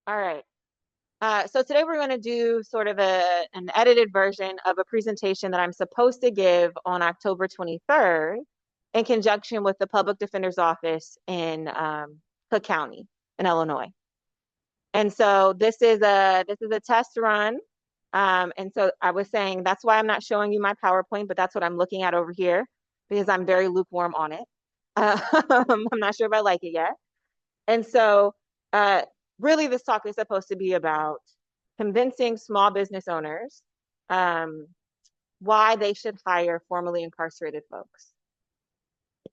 All right. So today we're going to do sort of an edited version of a presentation that I'm supposed to give on October 23rd in conjunction with the Public Defender's Office in Cook County in Illinois. And so this is a test run. And so I was saying that's why I'm not showing you my PowerPoint, but that's what I'm looking at over here because I'm very lukewarm on it. I'm not sure if I like it yet. And so, really, this talk is supposed to be about convincing small business owners um, why they should hire formerly incarcerated folks.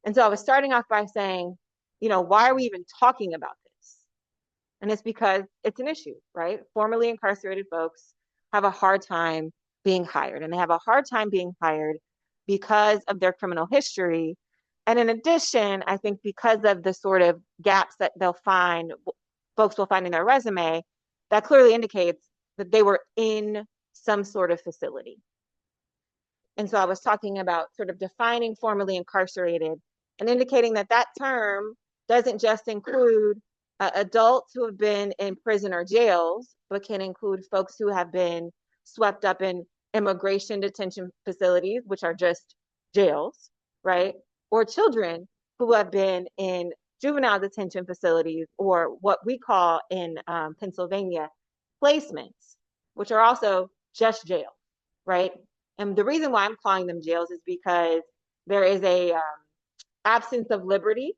And so, I was starting off by saying, why are we even talking about this? And it's because it's an issue, right? Formerly incarcerated folks have a hard time being hired, and they have a hard time being hired because of their criminal history. And in addition, I think because of the sort of gaps that folks will find in their resume, that clearly indicates that they were in some sort of facility. And so I was talking about sort of defining formerly incarcerated and indicating that that term doesn't just include adults who have been in prison or jails, but can include folks who have been swept up in immigration detention facilities, which are just jails, right? Or children who have been in juvenile detention facilities, or what we call in Pennsylvania placements, which are also just jail, right? And the reason why I'm calling them jails is because there is a absence of liberty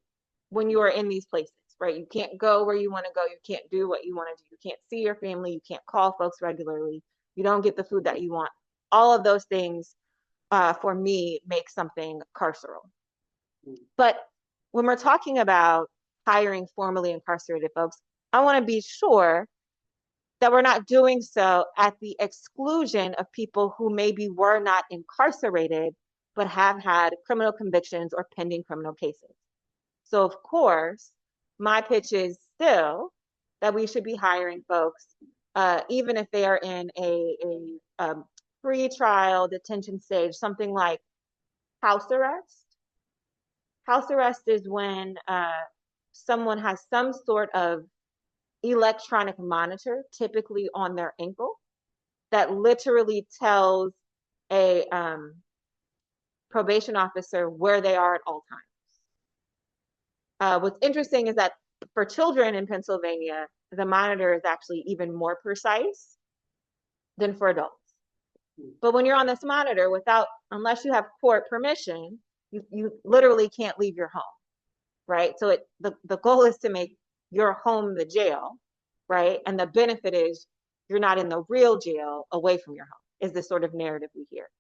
when you are in these places, right? You can't go where you want to go. You can't do what you want to do. You can't see your family. You can't call folks regularly. You don't get the food that you want. All of those things, for me, make something carceral. But when we're talking about hiring formerly incarcerated folks, I want to be sure that we're not doing so at the exclusion of people who maybe were not incarcerated, but have had criminal convictions or pending criminal cases. So, of course, my pitch is still that we should be hiring folks, even if they are in a pre-trial detention stage, something like house arrest. House arrest is when someone has some sort of electronic monitor, typically on their ankle, that literally tells a probation officer where they are at all times. What's interesting is that for children in Pennsylvania, the monitor is actually even more precise than for adults. But when you're on this monitor, unless you have court permission, you literally can't leave your home, right? So the goal is to make your home the jail, right? And the benefit is you're not in the real jail away from your home, is the sort of narrative we hear.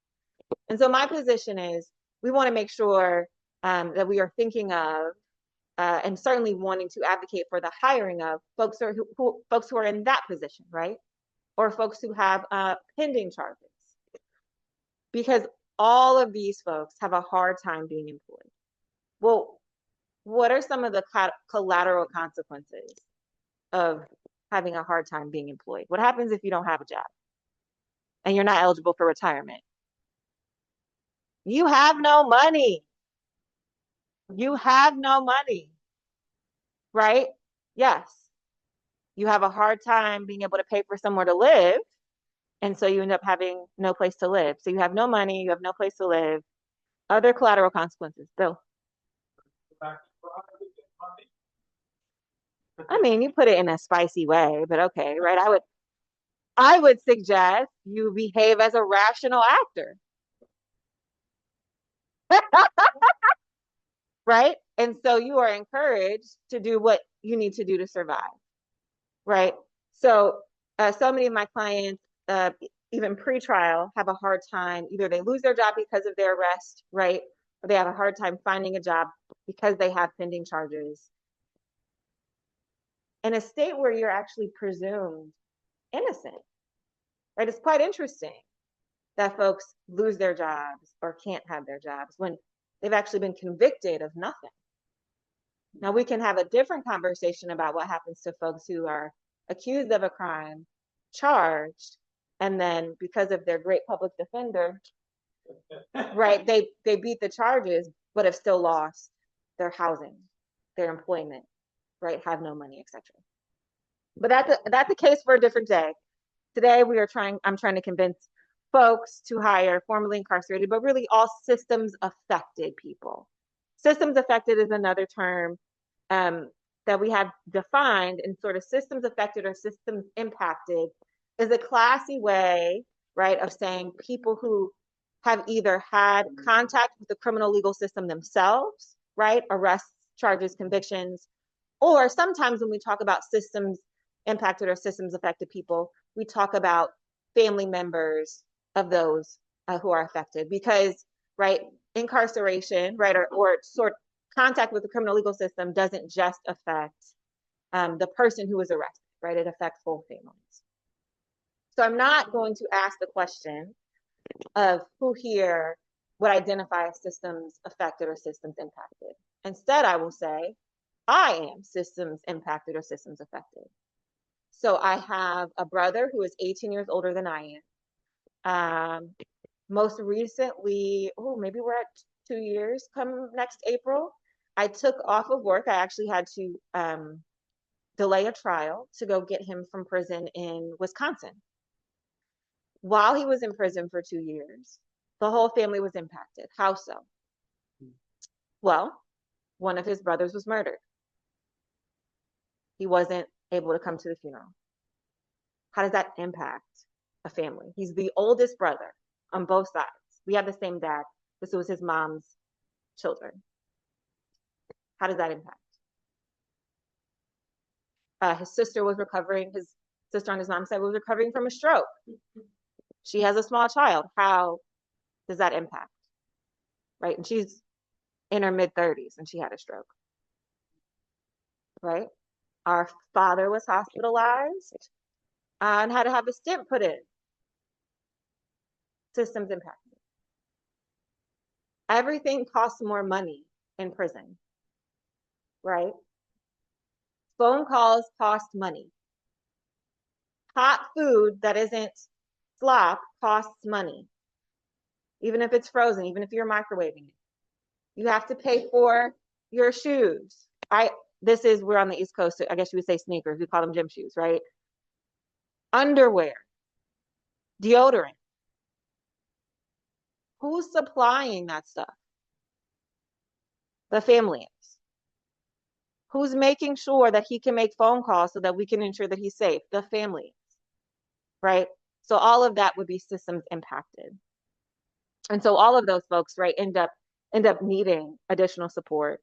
And so my position is we want to make sure that we are thinking of and certainly wanting to advocate for the hiring of folks who are in that position, right? Or folks who have pending charges. Because all of these folks have a hard time being employed. Well, what are some of the collateral consequences of having a hard time being employed? What happens if you don't have a job and you're not eligible for retirement? You have no money. You have no money, right? Yes. You have a hard time being able to pay for somewhere to live. And so you end up having no place to live. So you have no money, you have no place to live. Other collateral consequences, Bill. I mean, you put it in a spicy way, but okay, right? I would suggest you behave as a rational actor, right? And so you are encouraged to do what you need to do to survive, right? So, so many of my clients, even pre-trial, have a hard time. Either they lose their job because of their arrest, right? Or they have a hard time finding a job because they have pending charges. In a state where you're actually presumed innocent, right? It's quite interesting that folks lose their jobs or can't have their jobs when they've actually been convicted of nothing. Now, we can have a different conversation about what happens to folks who are accused of a crime, charged, and then because of their great public defender, right, they beat the charges, but have still lost their housing, their employment, right, have no money, etc. But that's a case for a different day. Today I'm trying to convince folks to hire formerly incarcerated, but really all systems affected people. Systems affected is another term um, that we have defined, and sort of systems affected or systems impacted is a classy way, right, of saying people who have either had contact with the criminal legal system themselves, right, arrests, charges, convictions, or sometimes when we talk about systems impacted or systems affected people, we talk about family members of those who are affected because, right, incarceration, right, or sort of contact with the criminal legal system doesn't just affect the person who is arrested, right? It affects whole families. So I'm not going to ask the question of who here would identify as systems affected or systems impacted. Instead, I will say, I am systems impacted or systems affected. So I have a brother who is 18 years older than I am. Most recently, oh, maybe we're at 2 years come next April. I took off of work. I actually had to delay a trial to go get him from prison in Wisconsin. While he was in prison for 2 years, the whole family was impacted. How so? Well, one of his brothers was murdered. He wasn't able to come to the funeral. How does that impact a family? He's the oldest brother on both sides. We have the same dad. This was his mom's children. How does that impact? His sister was recovering, his sister on his mom's side was recovering from a stroke. She has a small child. How does that impact? Right? And she's in her mid 30s and she had a stroke. Right? Our father was hospitalized and had to have a stent put in. Systems impacted. Everything costs more money in prison. Right? Phone calls cost money. Hot food that isn't slop costs money, even if it's frozen, even if you're microwaving it. You have to pay for your shoes. We're on the East Coast, so I guess you would say sneakers. We call them gym shoes, right? Underwear, deodorant. Who's supplying that stuff? The family is. Who's making sure that he can make phone calls so that we can ensure that he's safe? The family is, right? So all of that would be systems impacted. And so all of those folks, right, end up needing additional support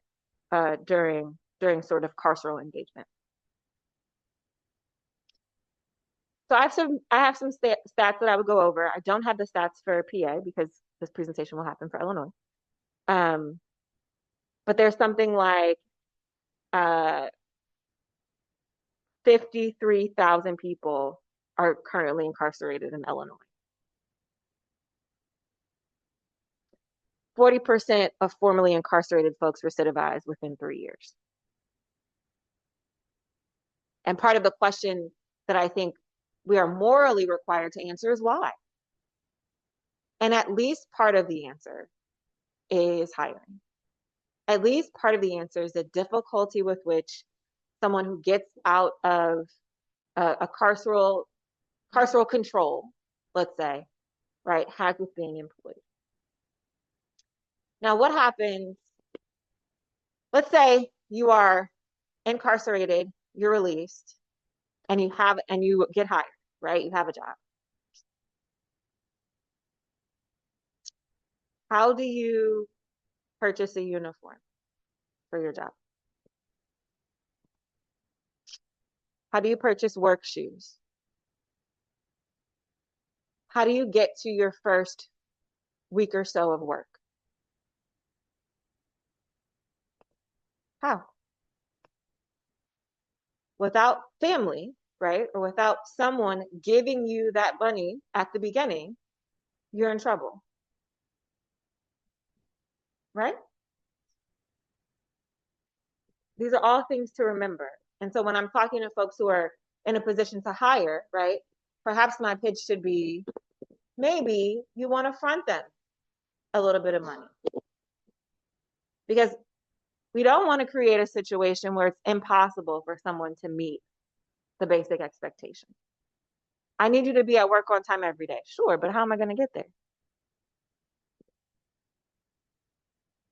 during sort of carceral engagement. So I have some stats that I would go over. I don't have the stats for PA because this presentation will happen for Illinois. But there's something like 53,000 people are currently incarcerated in Illinois. 40% of formerly incarcerated folks recidivized within 3 years. And part of the question that I think we are morally required to answer is why. And at least part of the answer is hiring. At least part of the answer is the difficulty with which someone who gets out of a carceral control, let's say, right, has with being employed. Now, what happens? Let's say you are incarcerated, you're released, and you get hired, right? You have a job. How do you purchase a uniform for your job? How do you purchase work shoes? How do you get to your first week or so of work? How? Without family, right? Or without someone giving you that money at the beginning, you're in trouble. Right? These are all things to remember. And so when I'm talking to folks who are in a position to hire, right? Perhaps my pitch should be maybe you want to front them a little bit of money. Because we don't want to create a situation where it's impossible for someone to meet the basic expectation. I need you to be at work on time every day. Sure, but how am I going to get there?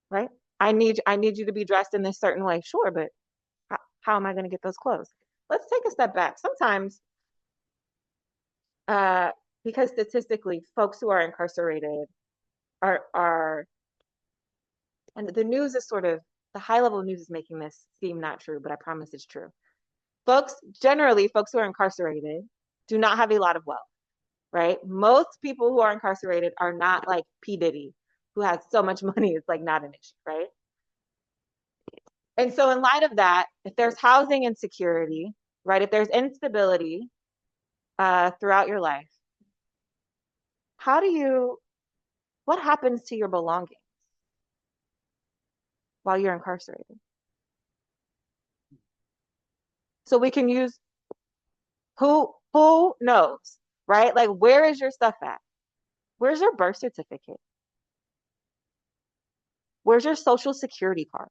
Right? I need you to be dressed in this certain way. Sure, but how am I going to get those clothes? Let's take a step back. Sometimes, uh, because statistically, folks who are incarcerated are, and the news is sort of, the high level news is making this seem not true, but I promise it's true. Generally, folks who are incarcerated do not have a lot of wealth, right? Most people who are incarcerated are not like P. Diddy, who has so much money, it's like not an issue, right? And so, in light of that, if there's housing insecurity, right, if there's instability throughout your life, how do you, what happens to your belongings while you're incarcerated? So we can use who knows, right? Like, where is your stuff at? Where's your birth certificate? Where's your social security card?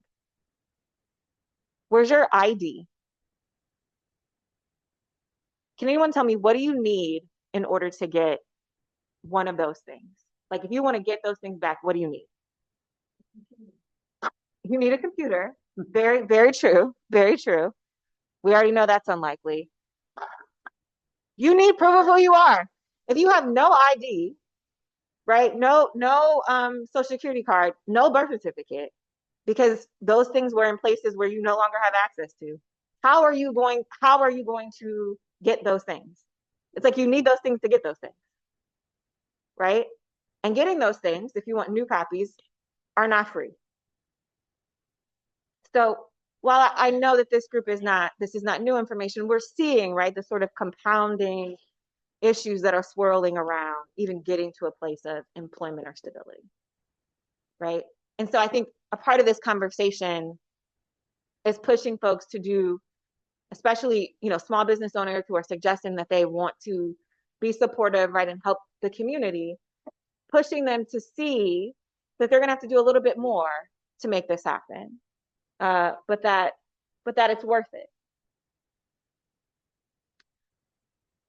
Where's your ID? Can anyone tell me, what do you need in order to get one of those things? Like, if you want to get those things back, what do you need? You need a computer. Very, very true. Very true. We already know that's unlikely. You need proof of who you are. If you have no ID, right? No social security card, no birth certificate, because those things were in places where you no longer have access to. How are you going to get those things? It's like you need those things to get those things, right? And getting those things, if you want new copies, are not free. So while I know that this is not new information, we're seeing, right, the sort of compounding issues that are swirling around even getting to a place of employment or stability, right? And so I think a part of this conversation is pushing folks to do, especially, small business owners who are suggesting that they want to be supportive, right, and help the community, pushing them to see that they're going to have to do a little bit more to make this happen, but that it's worth it.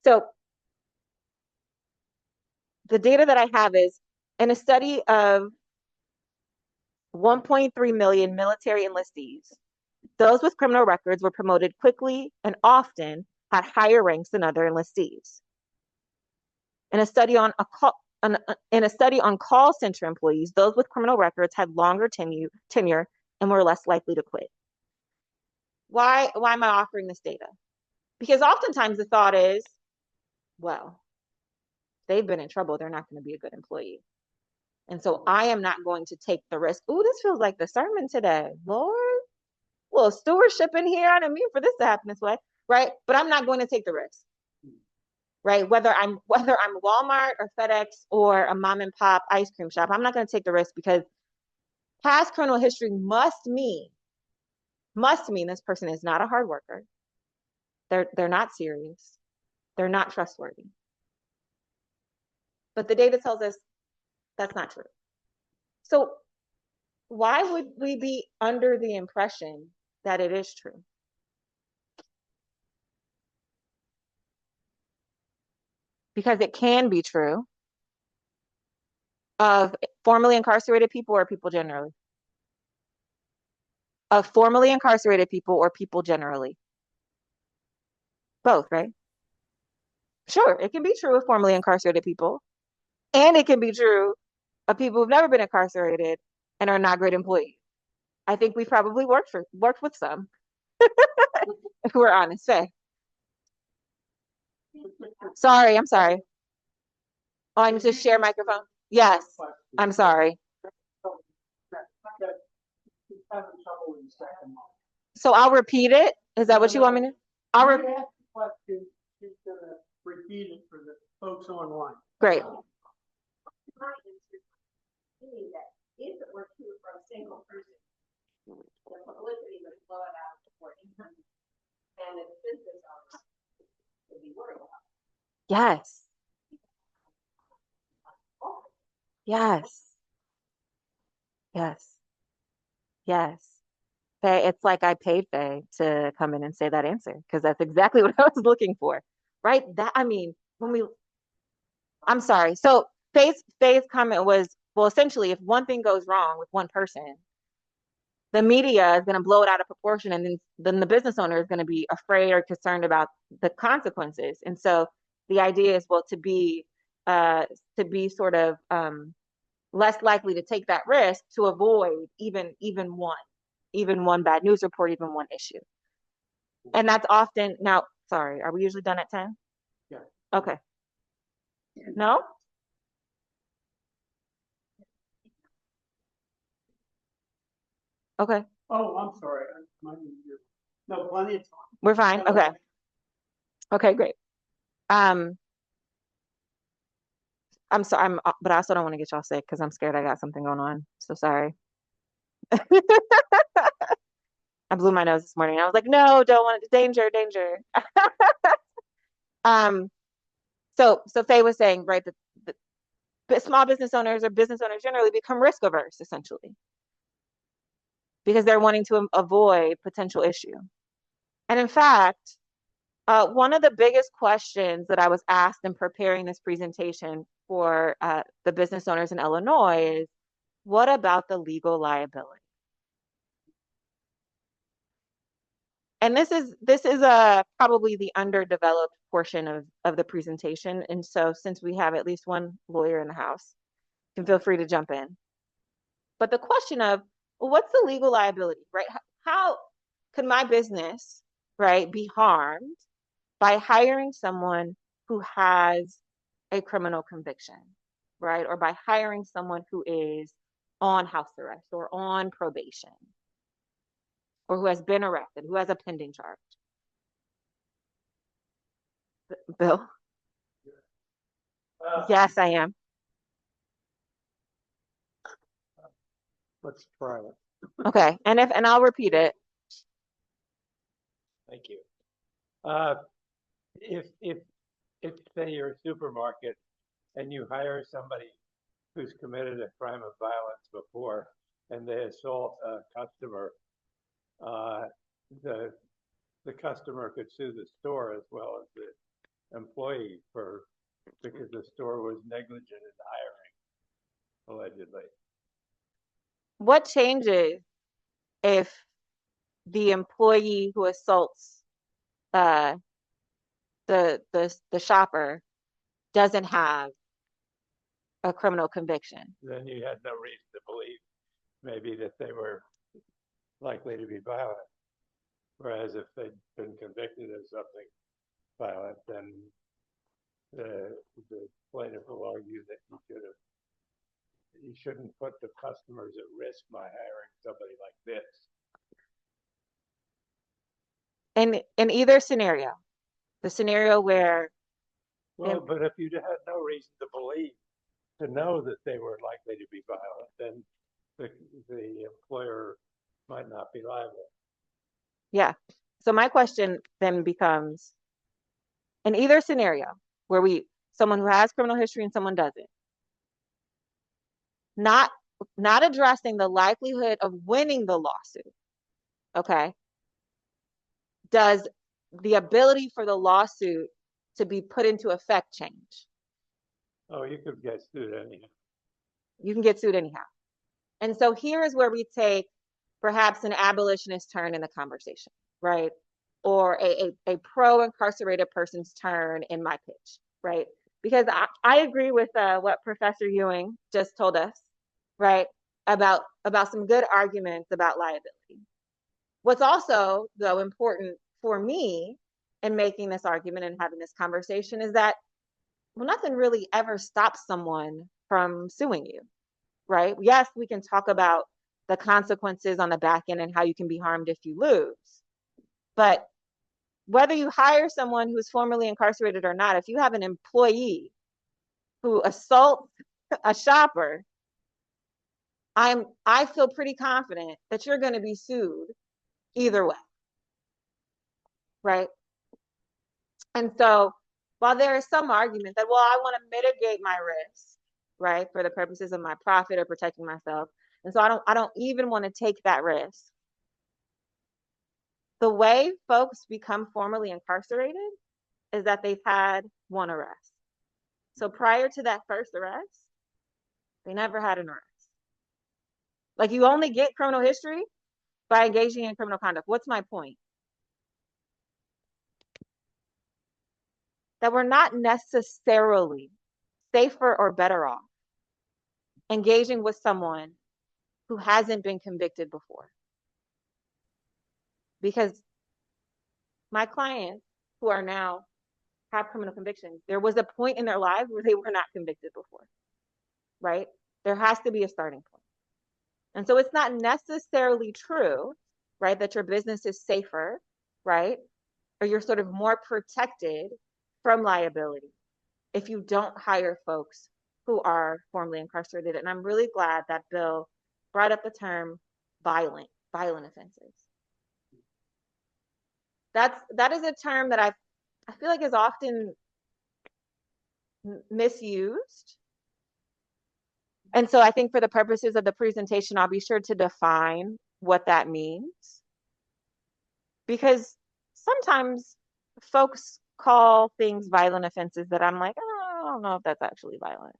So the data that I have is, in a study of 1.3 million military enlistees, those with criminal records were promoted quickly and often had higher ranks than other enlistees. In a study on call center employees, those with criminal records had longer tenure and were less likely to quit. Why am I offering this data? Because oftentimes the thought is, well, they've been in trouble, they're not going to be a good employee. And so I am not going to take the risk. Ooh, this feels like the sermon today. Lord, a little stewardship in here. I didn't mean for this to happen this way, right? But I'm not going to take the risk, right? Whether I'm Walmart or FedEx or a mom and pop ice cream shop, I'm not going to take the risk, because past criminal history must mean this person is not a hard worker. They're not serious. They're not trustworthy. But the data tells us that's not true. So why would we be under the impression that it is true? Because it can be true of formerly incarcerated people or people generally. Of formerly incarcerated people or people generally. Both, right? Sure, it can be true of formerly incarcerated people, and it can be true of people who've never been incarcerated and are not great employees. I think we've probably worked with some, if we're honest. Say, sorry, I'm sorry. Oh, I need to share microphone. Yes, I'm sorry. So I'll repeat it. Is that what you want me to? I'll repeat. She's gonna repeat it for the folks online. Great. If it were true for a single person, the publicity would blow it out for income, and the business owners would be worried about it. Yes. Yes. Yes. Yes. Faye, it's like I paid Faye to come in and say that answer because that's exactly what I was looking for, right? That I mean, when we, I'm sorry. So Faye's comment was, well, essentially, if one thing goes wrong with one person, the media is going to blow it out of proportion, and then the business owner is going to be afraid or concerned about the consequences. And so the idea is, well, uh, to be sort of less likely to take that risk to avoid even one bad news report, even one issue. And that's often now. Sorry, are we usually done at 10? Yeah. Okay. No? Okay. Oh, I'm sorry. No, plenty of time. We're fine. Okay. Okay, great. Um, I'm sorry, but I also don't want to get y'all sick because I'm scared I got something going on. So sorry. I blew my nose this morning. I was like, no, don't want it. Danger, danger. Um, so Faye was saying, right, that small business owners or business owners generally become risk averse essentially because they're wanting to avoid potential issue. And in fact, one of the biggest questions that I was asked in preparing this presentation for the business owners in Illinois is, what about the legal liability? And this is probably the underdeveloped portion of the presentation. And so since we have at least one lawyer in the house, you can feel free to jump in. But the question of, well, what's the legal liability, right? How could my business, right, be harmed by hiring someone who has a criminal conviction, right? Or by hiring someone who is on house arrest or on probation or who has been arrested, who has a pending charge. Bill? Yes, I am. Let's try it. Okay. And I'll repeat it. Thank you. If say you're a supermarket and you hire somebody who's committed a crime of violence before and they assault a customer, the customer could sue the store as well as the employee because the store was negligent in hiring, allegedly. What changes if the employee who assaults uh, the shopper doesn't have a criminal conviction? Then you had no reason to believe maybe that they were likely to be violent. Whereas if they'd been convicted of something violent, then the plaintiff will argue that you shouldn't put the customers at risk by hiring somebody like this. In either scenario, the scenario where Well, but if you had no reason to believe, to know that they were likely to be violent, then the employer might not be liable. yeah. So my question then becomes, in either scenario where someone who has criminal history and someone doesn't, not not addressing the likelihood of winning the lawsuit, okay, does the ability for the lawsuit to be put into effect change? Oh, you could get sued anyhow. You can get sued anyhow. And so here is where we take perhaps an abolitionist turn in the conversation, right? Or a pro-incarcerated person's turn in my pitch, right? Because I agree with what Professor Ewing just told us, right? About some good arguments about liability. What's also, though, important for me in making this argument and having this conversation is that, well, nothing really ever stops someone from suing you, right? Yes, we can talk about the consequences on the back end and how you can be harmed if you lose. But whether you hire someone who's formerly incarcerated or not, if you have an employee who assaults a shopper, I feel pretty confident that you're going to be sued either way, right? And so while there is some argument that, well, I want to mitigate my risk, right, for the purposes of my profit or protecting myself, and so I don't even want to take that risk. The way folks become formally incarcerated is that they've had one arrest. So prior to that first arrest, they never had an arrest. Like, you only get criminal history by engaging in criminal conduct. What's my point? That we're not necessarily safer or better off engaging with someone who hasn't been convicted before. Because my clients who are now have criminal convictions, there was a point in their lives where they were not convicted before, right? There has to be a starting point. And so it's not necessarily true, right, that your business is safer, right? Or you're sort of more protected from liability if you don't hire folks who are formally incarcerated. And I'm really glad that bill brought up the term violent offenses. That is a term that I feel like is often misused. And so I think for the purposes of the presentation, I'll be sure to define what that means. Because sometimes folks call things violent offenses that I'm like, oh, I don't know if that's actually violent.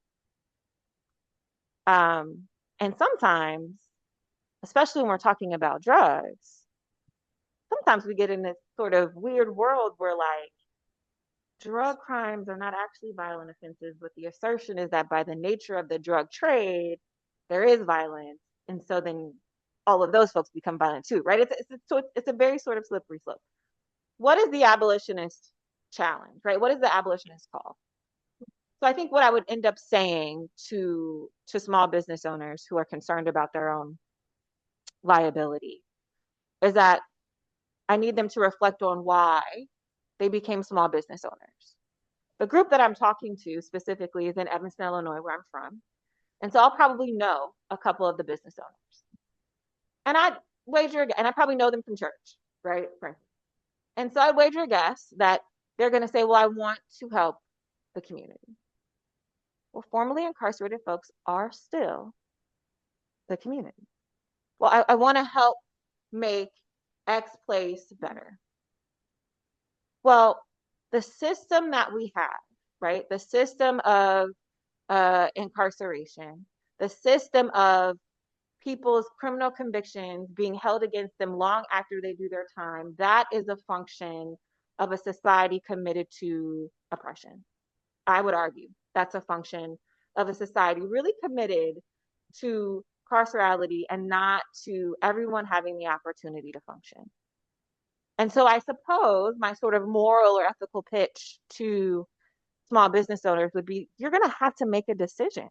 And sometimes, especially when we're talking about drugs, sometimes we get in this sort of weird world where, like, drug crimes are not actually violent offenses, but the assertion is that by the nature of the drug trade, there is violence. And so then all of those folks become violent too, right? It's a very sort of slippery slope. What is the abolitionist challenge, right? What is the abolitionist call? So I think what I would end up saying to small business owners who are concerned about their own liability is that I need them to reflect on why they became small business owners. The group that I'm talking to specifically is in Evanston, Illinois, where I'm from. And so I'll probably know a couple of the business owners. And I probably know them from church, right? And so I'd wager a guess that they're going to say, well, I want to help the community. Well, formerly incarcerated folks are still the community. Well, I want to help make X place better. Well, the system that we have, right? The system of incarceration, the system of people's criminal convictions being held against them long after they do their time, that is a function of a society committed to oppression. I would argue that's a function of a society really committed to carcerality and not to everyone having the opportunity to function. And so I suppose my sort of moral or ethical pitch to small business owners would be, you're going to have to make a decision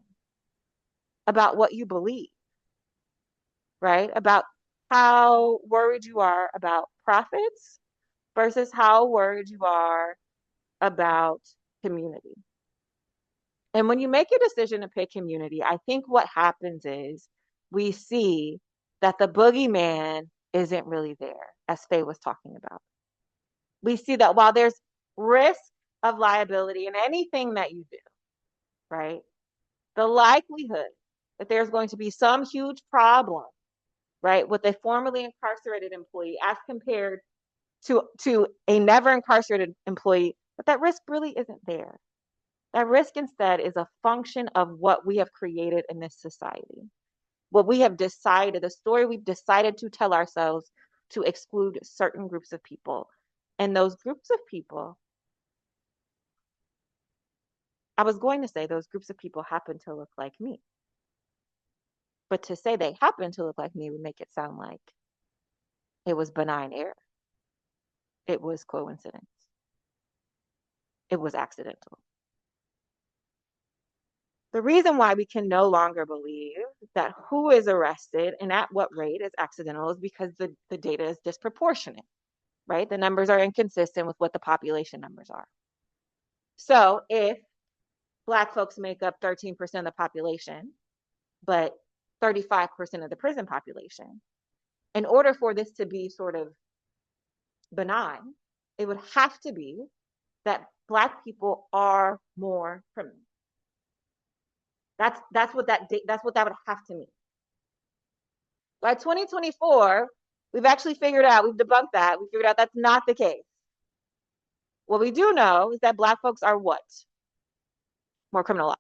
about what you believe, right? About how worried you are about profits versus how worried you are about community. And when you make a decision to pick community, I think what happens is we see that the boogeyman isn't really there, as Faye was talking about. We see that while there's risk of liability in anything that you do, right? The likelihood that there's going to be some huge problem, right, with a formerly incarcerated employee as compared to a never incarcerated employee, but that risk really isn't there. That risk instead is a function of what we have created in this society. What we have decided, the story we've decided to tell ourselves to exclude certain groups of people. And those groups of people, I was going to say those groups of people happen to look like me. But to say they happen to look like me would make it sound like it was benign error. It was coincidence. It was accidental. The reason why we can no longer believe that who is arrested and at what rate is accidental is because the data is disproportionate, right? The numbers are inconsistent with what the population numbers are. So if Black folks make up 13% of the population, but 35% of the prison population, in order for this to be sort of benign, it would have to be that Black people are more criminal. That's what that would have to mean. By 2024, We've actually figured out, we've debunked that. We figured out that's not the case. What we do know is that Black folks are what? More criminalized,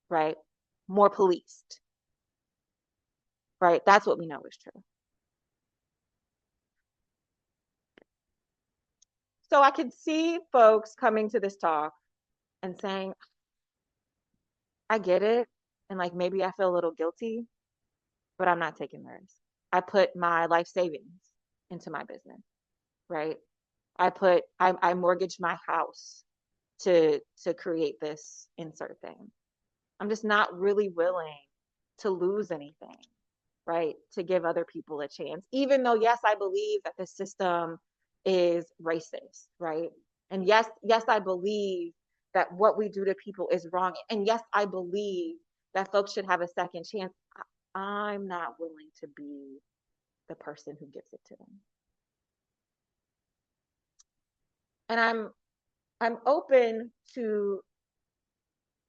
right? More policed, right? That's what we know is true. So I could see folks coming to this talk and saying, I get it. And like maybe I feel a little guilty, but I'm not taking the risk. I put my life savings into my business, right? I mortgaged my house to create this insert thing. I'm just not really willing to lose anything, right? To give other people a chance, even though yes, I believe that the system is racist, right? And yes, I believe that what we do to people is wrong. And yes, I believe that folks should have a second chance. I'm not willing to be the person who gives it to them. And I'm open to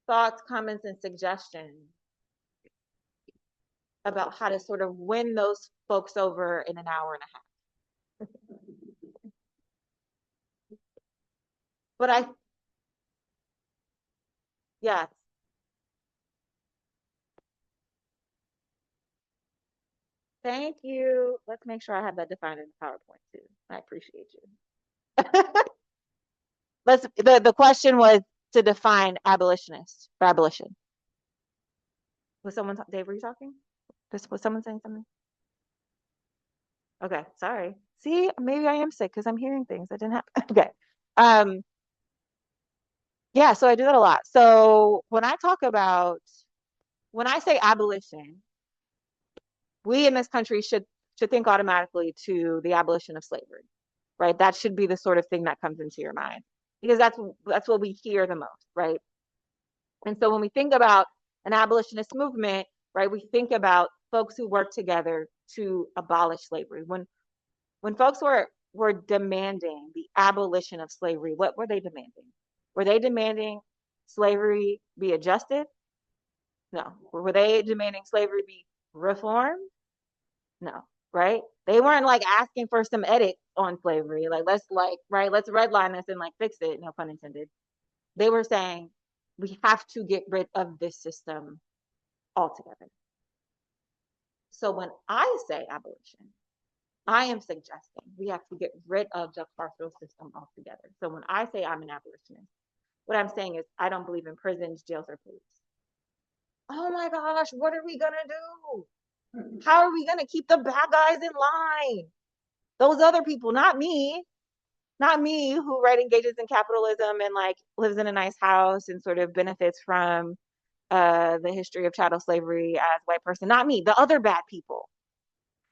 thoughts, comments, and suggestions about how to sort of win those folks over in an hour and a half. But yes, thank you. Let's make sure I have that defined in the PowerPoint too. I appreciate you. The question was to define abolitionist or abolition. Was someone, Dave, were you talking? Was someone saying something? Okay, sorry. See, maybe I am sick because I'm hearing things that didn't happen. Okay. Um, yeah, so I do that a lot. So when I say abolition, we in this country should think automatically to the abolition of slavery, right? That should be the sort of thing that comes into your mind because that's what we hear the most, right? And so when we think about an abolitionist movement, right, we think about folks who work together to abolish slavery. When folks were demanding the abolition of slavery, what were they demanding? Were they demanding slavery be adjusted? No. Were they demanding slavery be reformed? No. Right? They weren't like asking for some edit on slavery. Let's redline this and like fix it. No pun intended. They were saying we have to get rid of this system altogether. So when I say abolition, I am suggesting we have to get rid of the carceral system altogether. So when I say I'm an abolitionist, what I'm saying is I don't believe in prisons, jails, or police. Oh my gosh, what are we gonna do? How are we gonna keep the bad guys in line? Those other people, not me. Not me who right engages in capitalism and like lives in a nice house and sort of benefits from the history of chattel slavery as a white person. Not me, the other bad people.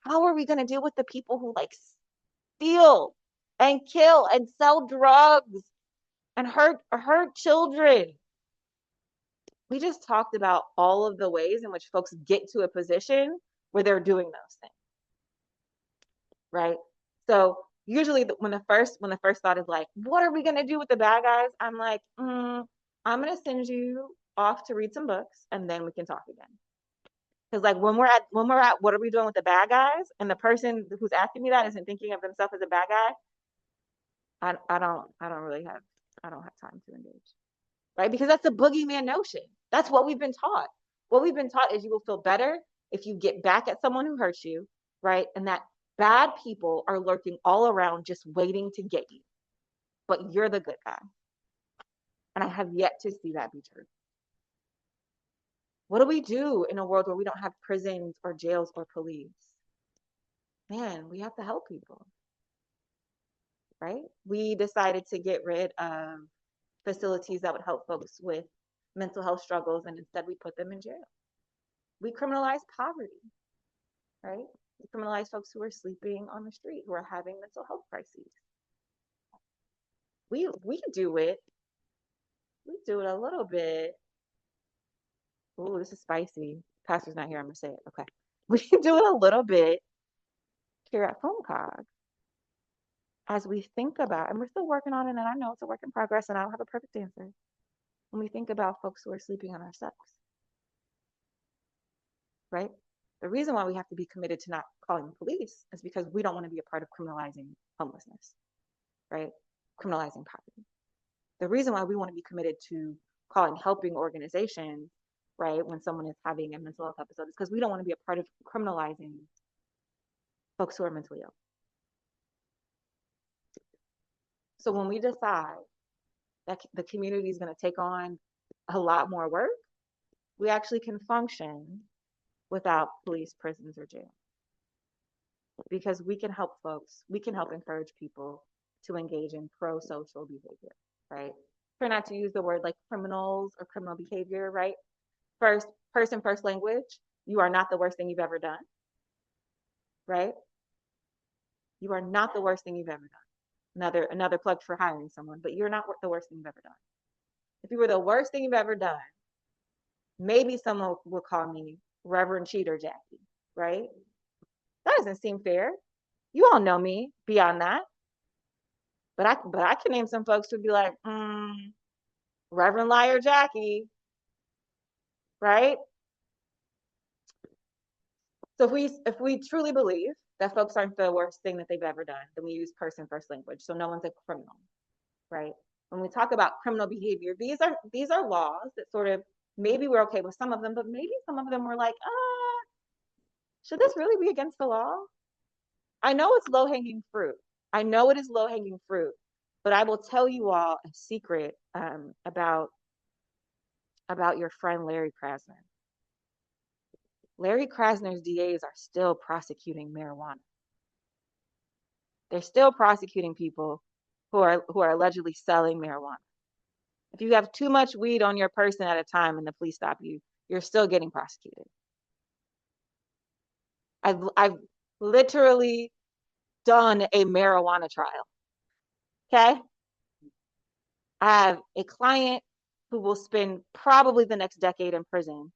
How are we gonna deal with the people who like steal and kill and sell drugs and hurt children? We just talked about all of the ways in which folks get to a position where they're doing those things, right? So usually when the first thought is like, what are we gonna do with the bad guys? I'm like, I'm gonna send you off to read some books and then we can talk again. Because like when we're at what are we doing with the bad guys? And the person who's asking me that isn't thinking of themselves as a bad guy, I don't have time to engage. Right? Because that's the boogeyman notion. That's what we've been taught. What we've been taught is you will feel better if you get back at someone who hurts you, right? And that bad people are lurking all around just waiting to get you. But you're the good guy. And I have yet to see that be true. What do we do in a world where we don't have prisons or jails or police? Man, we have to help people, right? We decided to get rid of facilities that would help folks with mental health struggles, and instead we put them in jail. We criminalize poverty, right? We criminalize folks who are sleeping on the street, who are having mental health crises. We do it. We do it a little bit. Ooh, this is spicy. Pastor's not here. I'm gonna say it. Okay. We do it a little bit here at PhoneCog as we think about, and we're still working on it, and I know it's a work in progress, and I don't have a perfect answer. When we think about folks who are sleeping on our steps, right? The reason why we have to be committed to not calling the police is because we don't want to be a part of criminalizing homelessness, right? Criminalizing poverty. The reason why we want to be committed to calling helping organizations, right, when someone is having a mental health episode is because we don't want to be a part of criminalizing folks who are mentally ill. So when we decide that the community is going to take on a lot more work, we actually can function without police, prisons, or jail. Because we can help folks, we can help encourage people to engage in pro-social behavior, right? Try not to use the word like criminals or criminal behavior, right? First person, first language, you are not the worst thing you've ever done, right? You are not the worst thing you've ever done. Another plug for hiring someone, but you're not the worst thing you've ever done. If you were the worst thing you've ever done, maybe someone will call me Reverend Cheater Jackie, right? That doesn't seem fair. You all know me beyond that. But I can name some folks who'd be like, Reverend Liar Jackie, right? So if we truly believe that folks aren't the worst thing that they've ever done, then we use person first language. So no one's a criminal, right? When we talk about criminal behavior, these are laws that sort of maybe we're okay with some of them, but maybe some of them were like, should this really be against the law? I know it's low-hanging fruit. I know it is low-hanging fruit, but I will tell you all a secret about your friend Larry Krasner. Larry Krasner's DAs are still prosecuting marijuana. They're still prosecuting people who are allegedly selling marijuana. If you have too much weed on your person at a time and the police stop you, you're still getting prosecuted. I've literally done a marijuana trial. Okay? I have a client who will spend probably the next decade in prison.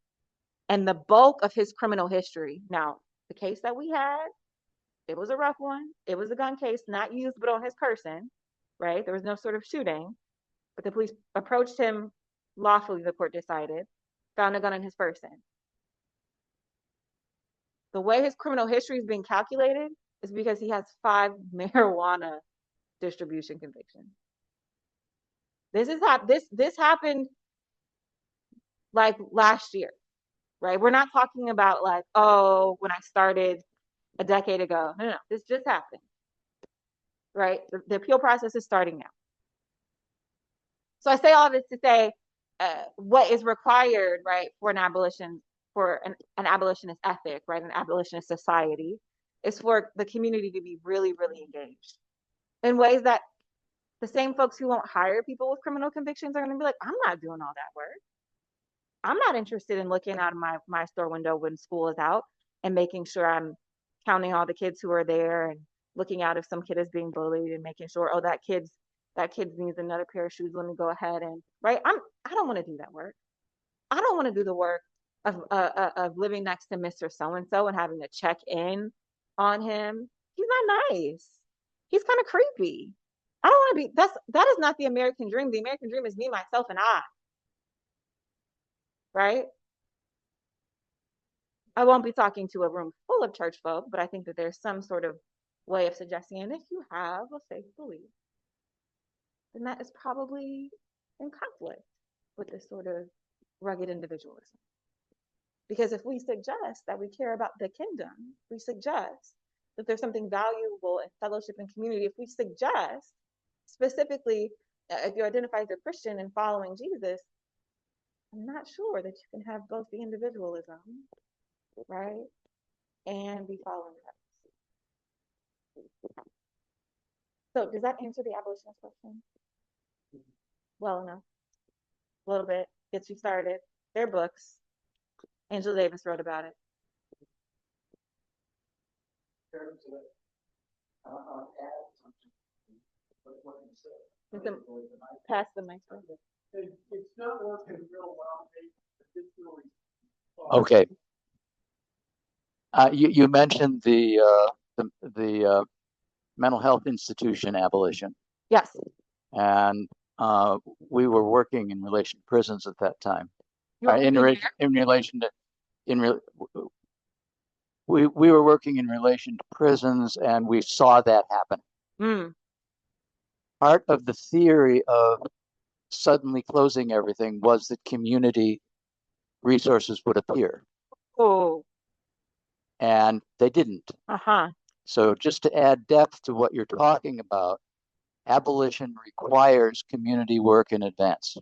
And the bulk of his criminal history. Now, the case that we had, it was a rough one. It was a gun case, not used, but on his person, right? There was no sort of shooting. But the police approached him lawfully, the court decided, found a gun on his person. The way his criminal history is being calculated is because he has 5 marijuana distribution convictions. This happened like last year, right? We're not talking about like, oh, when I started a decade ago. No, this just happened, right? The appeal process is starting now. So I say all this to say what is required, right, for an abolitionist ethic, right, an abolitionist society, is for the community to be really, really engaged in ways that the same folks who won't hire people with criminal convictions are going to be like, I'm not doing all that work. I'm not interested in looking out of my store window when school is out and making sure I'm counting all the kids who are there and looking out if some kid is being bullied and making sure, oh, that kid needs another pair of shoes. Let me go ahead and right. I don't want to do that work. I don't want to do the work of living next to Mr. So-and-so and having to check in on him. He's not nice. He's kind of creepy. I don't want to be, that is not the American dream. The American dream is me, myself, and I. Right? I won't be talking to a room full of church folk, but I think that there's some sort of way of suggesting, and if you have a faith belief, then that is probably in conflict with this sort of rugged individualism. Because if we suggest that we care about the kingdom, we suggest that there's something valuable in fellowship and community, if we suggest specifically, if you identify as a Christian and following Jesus, I'm not sure that you can have both the individualism, right, and be following Christ. So does that answer the abolitionist question? Well enough. A little bit. Gets you started. Their books. Angela Davis wrote about it. Pass the mic. It's not working real well. It's really Okay. You mentioned the mental health institution abolition, Yes. and we were working in relation to prisons at that time. You were In working relation to we were working in relation to prisons, and we saw that happen. Mm. Part of the theory of suddenly closing everything was that community resources would appear, Oh, and they didn't. uh-huh. So just to add depth to what you're talking about, abolition requires community work in advance.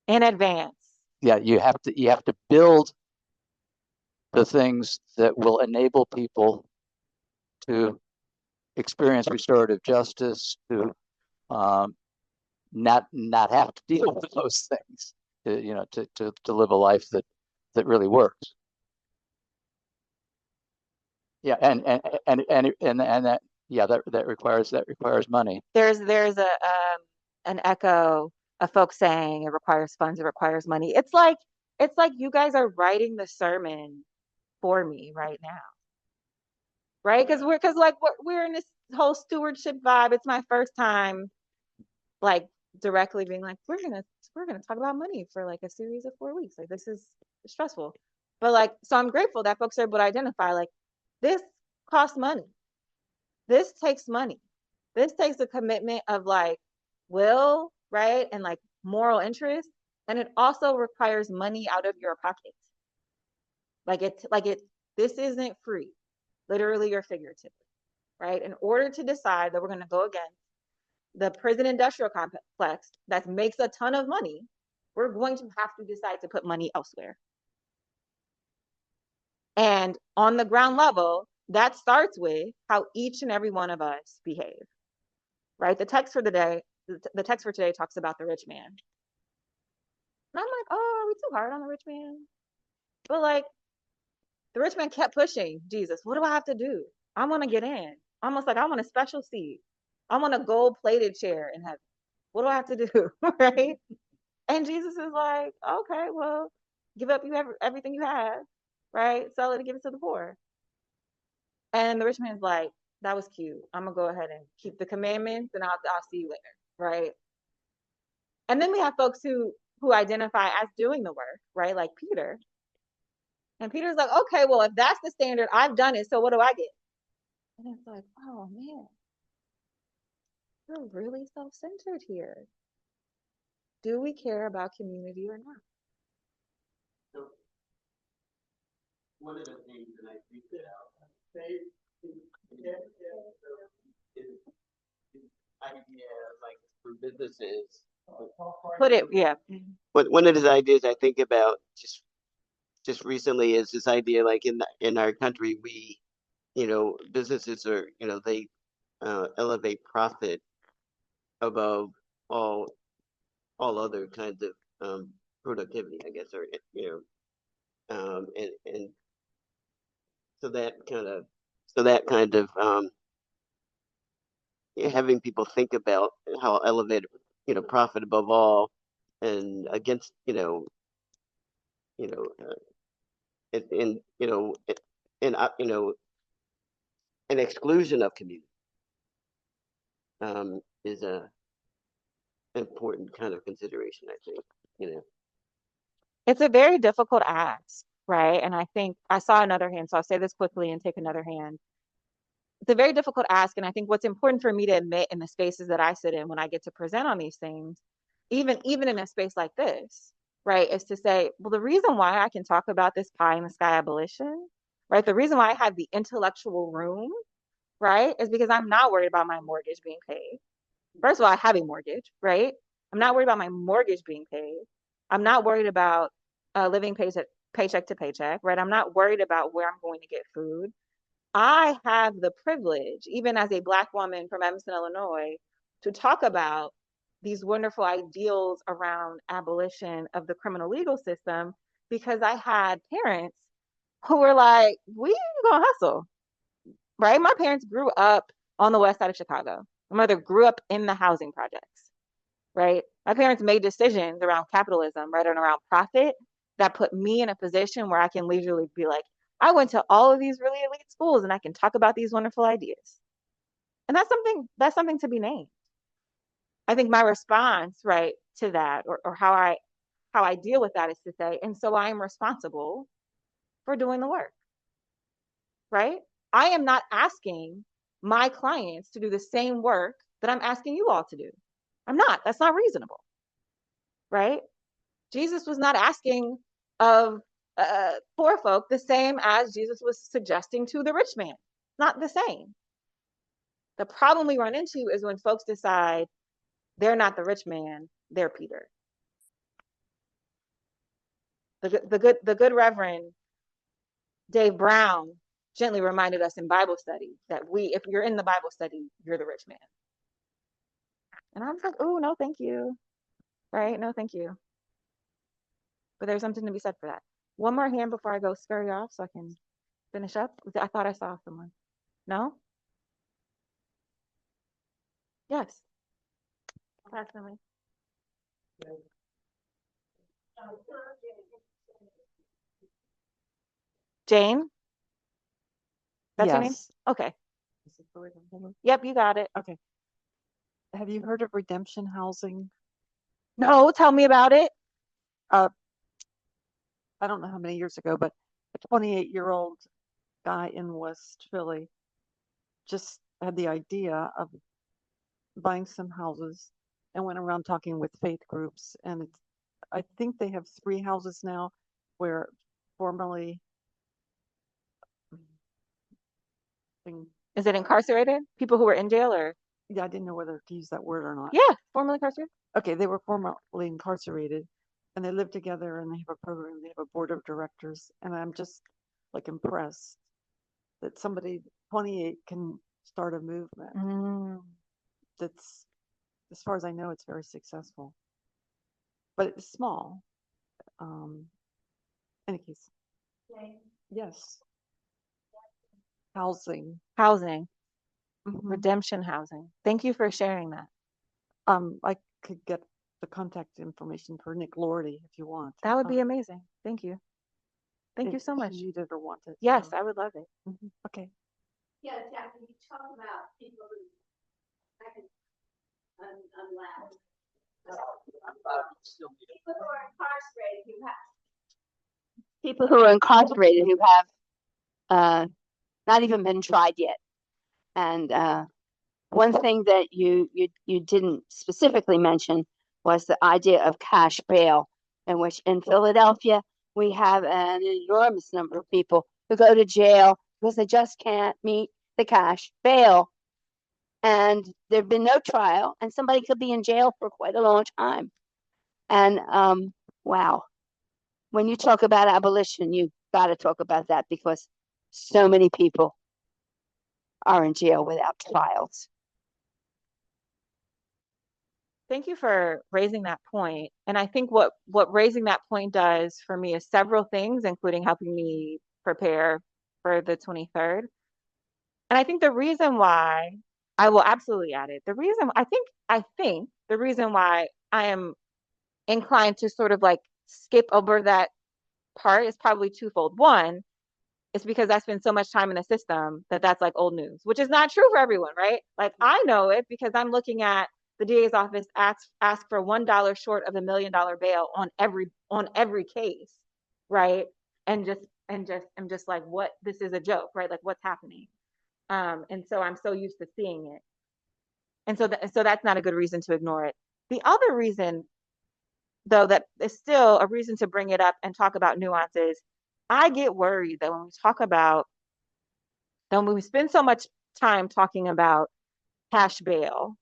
In advance. Yeah, you have to build the things that will enable people to experience restorative justice, to um, not have to deal with those things, to live a life that really works. Yeah, and that, yeah, that requires money. There's a an echo of folks saying it requires funds, it requires money. It's like you guys are writing the sermon for me right now, right? Because like we're in this whole stewardship vibe. It's my first time like directly being like, we're gonna talk about money for like a series of 4 weeks. Like this is stressful. But like, so I'm grateful that folks are able to identify like this costs money. This takes money. This takes a commitment of like will, right? And like moral interest. And it also requires money out of your pocket. This isn't free, literally or figuratively, right? In order to decide that we're going to go against the prison industrial complex that makes a ton of money, we're going to have to decide to put money elsewhere. And on the ground level, that starts with how each and every one of us behave, right? The text for today talks about the rich man. And I'm like, oh, are we too hard on the rich man? But like, the rich man kept pushing Jesus. What do I have to do? I want to get in. Almost like I want a special seat. I want a gold plated chair in heaven. What do I have to do? Right? And Jesus is like, okay, well, give up everything you have, right? Sell it and give it to the poor. And the rich man's like, that was cute. I'm gonna go ahead and keep the commandments, and I'll see you later, right? And then we have folks who identify as doing the work, right? Like Peter. And Peter's like, okay, well, if that's the standard, I've done it. So what do I get? And it's like, oh man, we're really self-centered here. Do we care about community or not? So, one of the things that I think that say, Is idea like for businesses. Put it, yeah. One of the ideas I think about just recently is this idea like in our country we businesses are they elevate profit above all other kinds of productivity, I guess, or and so that kind of having people think about how elevated profit above all and against you know in an exclusion of community is a important kind of consideration, I think. It's a very difficult ask, right? And I think I saw another hand, so I'll say this quickly and take another hand. It's a very difficult ask. And I think what's important for me to admit in the spaces that I sit in when I get to present on these things, even in a space like this, right, is to say, well, the reason why I can talk about this pie in the sky abolition, right, the reason why I have the intellectual room, right, is because I'm not worried about my mortgage being paid. First of all, I have a mortgage, right? I'm not worried about my mortgage being paid. I'm not worried about living paycheck to paycheck, right? I'm not worried about where I'm going to get food. I have the privilege, even as a Black woman from Evanston, Illinois, to talk about these wonderful ideals around abolition of the criminal legal system because I had parents who were like, we gonna hustle, right? My parents grew up on the west side of Chicago. My mother grew up in the housing projects, right? My parents made decisions around capitalism, right, and around profit that put me in a position where I can leisurely be like, I went to all of these really elite schools and I can talk about these wonderful ideas. And that's something to be named. I think my response, right, to that or how I deal with that is to say, and so I am responsible for doing the work. right? I am not asking my clients to do the same work that I'm asking you all to do. I'm not. That's not reasonable, right? Jesus was not asking of poor folk the same as Jesus was suggesting to the rich man. Not the same. The problem we run into is when folks decide they're not the rich man, they're Peter. The good Reverend Dave Brown gently reminded us in Bible study that if you're in the Bible study, you're the rich man. And I was like, oh, no, thank you. Right? No, thank you. But there's something to be said for that. One more hand before I go scurry off so I can finish up. I thought I saw someone. No? Yes. Personally. Jane? That's your name? Yes. Okay. Is it the right number? Yep, you got it. Okay. Have you heard of redemption housing? No, tell me about it. I don't know how many years ago, but a 28-year-old guy in West Philly just had the idea of buying some houses and went around talking with faith groups. And I think they have 3 houses now where formerly, Is it incarcerated? People who were in jail or? yeah, I didn't know whether to use that word or not. Yeah, formerly incarcerated. Okay, they were formerly incarcerated and they live together and they have a program, they have a board of directors. And I'm just like impressed that somebody 28 can start a movement that's, as far as I know, it's very successful. But it's small. Any case, yes. Housing. Housing, Mhm. redemption housing. Thank you for sharing that. I could get the contact information for Nick Lordy if you want. That would be amazing. Thank you. Thank you if so much. you need it or want it. Yes, I would love it. Okay. Yeah, Jackie, you talk about people who, I can, unlaugh. People who are incarcerated who have not even been tried yet. And one thing that you didn't specifically mention was the idea of cash bail, in which in Philadelphia we have an enormous number of people who go to jail because they just can't meet the cash bail. And there've been no trial, and somebody could be in jail for quite a long time. And wow, when you talk about abolition, you got to talk about that because so many people are in jail without trials. Thank you for raising that point. And I think what raising that point does for me is several things, including helping me prepare for the 23rd. And I think the reason why I will absolutely add it. I think the reason why I am inclined to sort of like skip over that part is probably twofold. One, it's because I spend so much time in the system that that's like old news, which is not true for everyone, right? Like I know it because I'm looking at the DA's office ask for $1 short of $1 million bail on every case, right? And I'm just like, what? This is a joke, right? Like what's happening? And so I'm so used to seeing it, and so that's not a good reason to ignore it. The other reason, though, that is still a reason to bring it up and talk about nuances. I get worried that when we spend so much time talking about cash bail,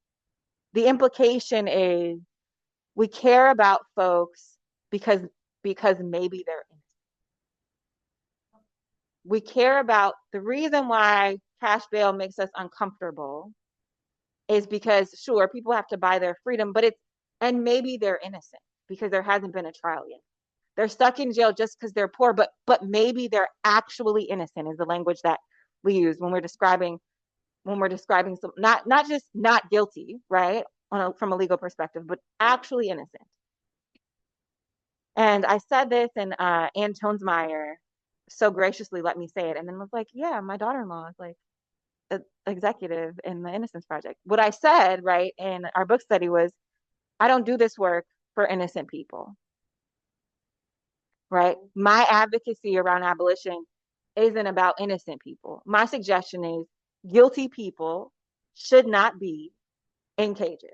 the implication is we care about folks because maybe they're innocent. We care about the reason why cash bail makes us uncomfortable is because sure, people have to buy their freedom, and maybe they're innocent because there hasn't been a trial yet. They're stuck in jail just because they're poor, but maybe they're actually innocent is the language that we use when we're describing some, not just not guilty, right? From a legal perspective, but actually innocent. And I said this, and Ann Tonesmeyer so graciously let me say it, and then was like, yeah, my daughter-in-law is like an executive in the Innocence Project. What I said, right, in our book study was, I don't do this work for innocent people, right? My advocacy around abolition isn't about innocent people. My suggestion is guilty people should not be in cages.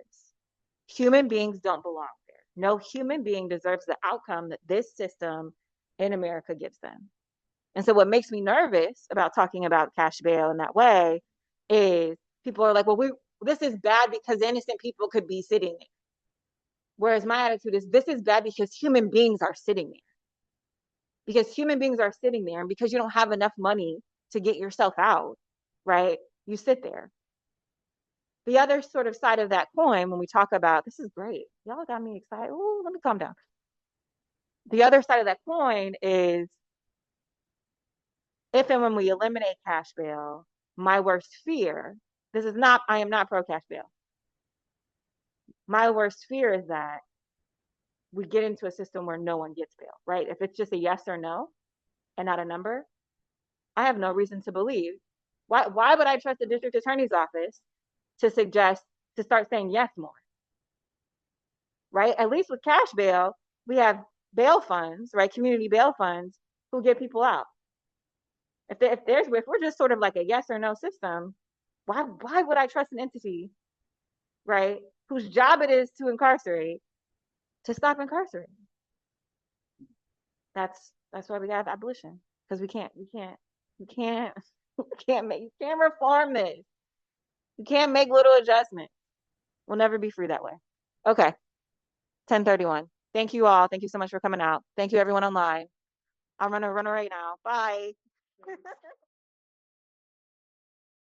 Human beings don't belong there. No human being deserves the outcome that this system in America gives them. And so what makes me nervous about talking about cash bail in that way is people are like, well, this is bad because innocent people could be sitting there. Whereas my attitude is this is bad because human beings are sitting there. Because human beings are sitting there, and because you don't have enough money to get yourself out, right? You sit there. The other sort of side of that coin, when we talk about this is great, y'all got me excited. Ooh, let me calm down. The other side of that coin is if and when we eliminate cash bail, my worst fear, I am not pro cash bail. My worst fear is that we get into a system where no one gets bail, right? If it's just a yes or no and not a number, I have no reason to believe. Why would I trust the district attorney's office to suggest to start saying yes more? Right? At least with cash bail, we have bail funds, right? Community bail funds who get people out. If we're just sort of like a yes or no system, why would I trust an entity, right, whose job it is to incarcerate, to stop incarcerating? That's why we have abolition, because we can't you can't you can't reform this. You can't make little adjustments. We'll never be free that way. Okay, 10:31. Thank you all. Thank you so much for coming out. Thank you everyone online. I'm gonna run right now. Bye.